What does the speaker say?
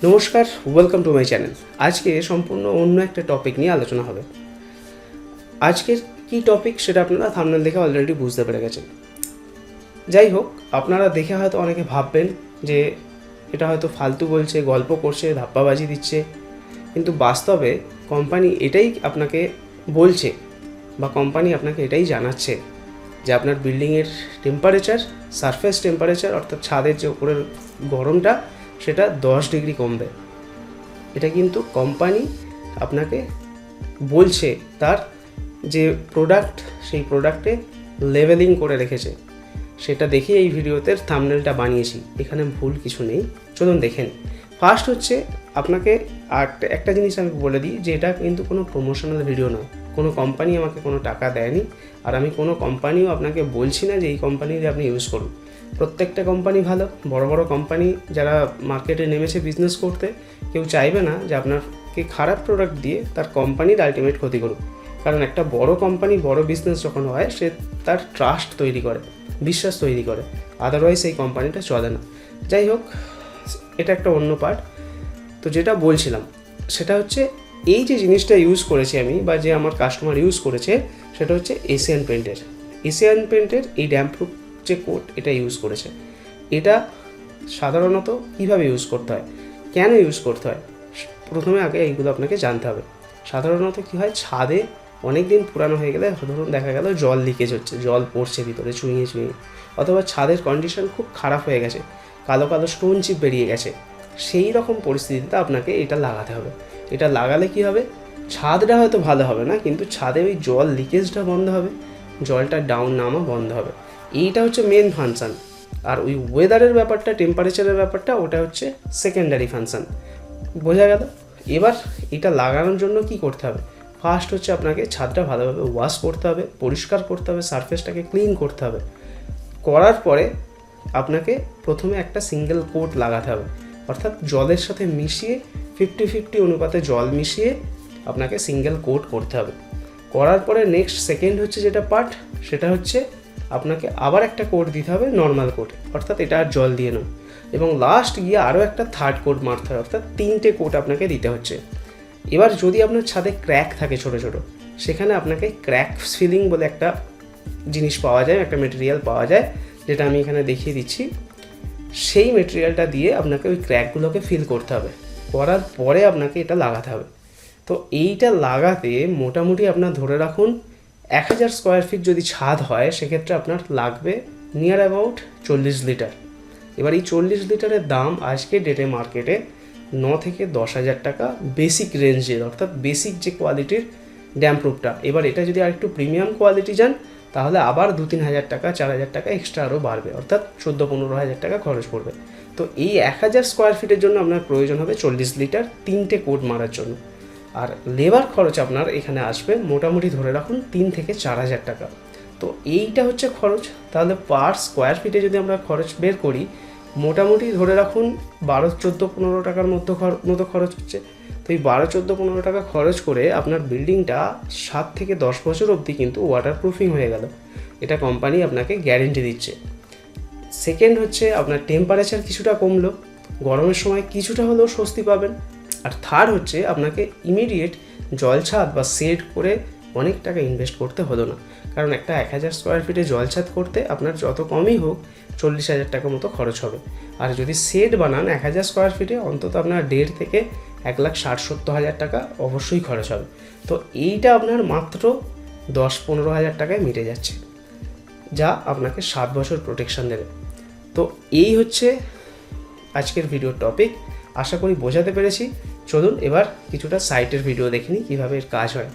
নমস্কার, welcome to my channel. আজকে সম্পূর্ণ অন্য একটা টপিক নিয়ে আলোচনা হবে। আজকের কী টপিক সেটা আপনারা থাম্বনেল দেখে অলরেডি বুঝতে পেরে গেছেন। যাই হোক, আপনারা দেখে হয়তো অনেকে ভাববেন যে এটা হয়তো ফালতু বলছে, গল্প করছে, ধাপ্পাবাজি দিচ্ছে, কিন্তু বাস্তবে কোম্পানি এটাই আপনাকে বলছে বা কোম্পানি আপনাকে এটাই জানাচ্ছে যে আপনার বিল্ডিংয়ের টেম্পারেচার, সারফেস টেম্পারেচার অর্থাৎ ছাদের যে উপরের গরমটা সেটা 10 ডিগ্রি কমবে। এটা কিন্তু কোম্পানি আপনাকে বলছে, তার যে প্রোডাক্ট সেই প্রোডাক্টে লেভেলিং করে রেখেছে সেটা দেখে এই ভিডিওতে থাম্বনেলটা বানিয়েছি। এখানে ভুল কিছু নেই, চলুন দেখেন। ফার্স্ট হচ্ছে আপনাকে একটা জিনিস আমি বলে দিই যে এটা কিন্তু কোনো প্রমোশনাল ভিডিও নয়। কোনো কোম্পানি আমাকে কোনো টাকা দেয়নি, আর আমি কোনো কোম্পানিও আপনাকে বলছি না যে এই কোম্পানির আপনি ইউজ করুন। প্রত্যেকটা কোম্পানি ভালো, বড় বড় কোম্পানি যারা মার্কেটে নেমেছে বিজনেস করতে, কেউ চাইবে না যে আপনাকে খারাপ প্রোডাক্ট দিয়ে তার কোম্পানির আলটিমেট ক্ষতি করুক। কারণ একটা বড় কোম্পানি, বড় বিজনেস যখন হয়, সে তার ট্রাস্ট তৈরি করে, বিশ্বাস তৈরি করে, আদারওয়াইজ এই কোম্পানিটা চলে না। যাই হোক, এটা একটা অন্য পার্ট। তো যেটা বলছিলাম সেটা হচ্ছে এই যে জিনিসটা ইউজ করেছি আমি, বা যে আমার কাস্টমার ইউজ করেছে, সেটা হচ্ছে এশিয়ান পেন্টের এই ড্যাম্পপ্রুফ যে কোট এটা ইউজ করেছে। এটা সাধারণত কীভাবে ইউজ করতে হয়, কেন ইউজ করতে হয়, প্রথমে আগে এইগুলো আপনাকে জানতে হবে। সাধারণত কী হয়, ছাদে অনেক দিন পুরানো হয়ে গেলে, ধরুন দেখা গেল জল লিকেজ হচ্ছে, জল পড়ছে ভিতরে চুইয়ে, অথবা ছাদের কন্ডিশন খুব খারাপ হয়ে গেছে, কালো কালো স্টোন চিপ বেরিয়ে গেছে, সেই রকম পরিস্থিতিতে আপনাকে এটা লাগাতে হবে। এটা লাগালে কি হবে, ছাদটা হয়তো ভালো হবে না, কিন্তু ছাদে ওই জল লিকেজটা বন্ধ হবে, জলটা ডাউন নামা বন্ধ হবে। এইটা হচ্ছে মেন ফাংশান। আর ওই ওয়েদারের ব্যাপারটা, টেম্পারেচারের ব্যাপারটা, ওটা হচ্ছে সেকেন্ডারি ফাংশান। বোঝা গেল? এবার এটা লাগানোর জন্য কি করতে হবে, ফার্স্ট হচ্ছে আপনাকে ছাদটা ভালোভাবে ওয়াশ করতে হবে, পরিষ্কার করতে হবে, সারফেসটাকে ক্লিন করতে হবে। করার পরে আপনাকে প্রথমে একটা সিঙ্গেল কোট লাগাতে হবে, অর্থাৎ জলের সাথে মিশিয়ে 50-50 অনুপাতে জল মিশিয়ে আপনাকে সিঙ্গেল কোট করতে হবে। করার পরে নেক্সট সেকেন্ড হচ্ছে যেটা পার্ট, সেটা হচ্ছে আপনাকে আবার একটা কোট দিতে হবে, নর্মাল কোট, অর্থাৎ এটা আর জল দিয়ে নয়। এবং লাস্ট গিয়ে আরও একটা থার্ড কোট মারতে হয়, অর্থাৎ 3টে কোট আপনাকে দিতে হচ্ছে। এবার যদি আপনার ছাদে ক্র্যাক থাকে ছোটো ছোটো, সেখানে আপনাকে ক্র্যাক ফিলিং বলে একটা জিনিস পাওয়া যায়, একটা মেটেরিয়াল পাওয়া যায়, যেটা আমি এখানে দেখিয়ে দিচ্ছি। সেই মেটেরিয়ালটা দিয়ে আপনাকে ওই ক্র্যাকগুলোকে ফিল করতে হবে, করার পরে আপনাকে এটা লাগাতে হবে। তো এইটা লাগাতে মোটামুটি আপনার ধরে রাখুন 1000 স্কোয়ার ফিট যদি ছাদ হয়, সেক্ষেত্রে আপনার লাগবে নিয়ার অ্যাবাউট 40 লিটার। এবার এই 40 লিটারের দাম আজকে ডেটে মার্কেটে 9 থেকে 10,000 টাকা বেসিক রেঞ্জের, অর্থাৎ বেসিক যে কোয়ালিটির ড্যাম্পপ্রুফটা। এবার এটা যদি আর একটু প্রিমিয়াম কোয়ালিটি যান, তাহলে আবার 2-3 হাজার টাকা, 4 হাজার টাকা এক্সট্রা আরও বাড়বে, অর্থাৎ 14-15 হাজার টাকা খরচ পড়বে। তো এই 1000 স্কোয়ার ফিটের জন্য আপনার প্রয়োজন হবে 40 লিটার 3টে কোট মারার জন্য। আর লেবার খরচ আপনার এখানে আসবে মোটামুটি ধরে রাখুন 3 থেকে 4 হাজার টাকা। তো এইটা হচ্ছে খরচ। তাহলে পার স্কোয়ার ফিটে যদি আমরা খরচ বের করি, মোটামুটি ধরে রাখুন 12-14-15 টাকার মতো খরচ হচ্ছে। তো এই 12-14-15 টাকা খরচ করে আপনার বিল্ডিংটা 7 থেকে 10 বছর অবধি কিন্তু ওয়াটারপ্রুফিং হয়ে গেল। এটা কোম্পানি আপনাকে গ্যারেন্টি দিচ্ছে। সেকেন্ড হচ্ছে আপনার টেম্পারেচার কিছুটা কমলো, গরমের সময় কিছুটা হলেও স্বস্তি পাবেন। আর থার্ড হচ্ছে আপনাকে ইমিডিয়েট জলছাদ বা শেড করে অনেক টাকা ইনভেস্ট করতে হলো না। কারণ একটা 1000 স্কোয়ার ফিটে জলছাদ করতে আপনার যত কমই হোক 40,000 টাকা মতো খরচ হবে। আর যদি শেড বানান 1000 স্কোয়ার ফিটে, অন্তত আপনার 1.5 থেকে 1,60,70 হাজার টাকা অবশ্যই খরচ হবে। তো এইটা আপনার মাত্র 10-15 হাজার টাকায় মিটে যাচ্ছে, যা আপনাকে 7 বছর প্রোটেকশন দেবে। তো এই হচ্ছে আজকের ভিডিওর টপিক। আশা করি বোঝাতে পেরেছি। চলুন এবার কিছুটা সাইটের ভিডিও দেখে নিই কীভাবে এর কাজ হয়।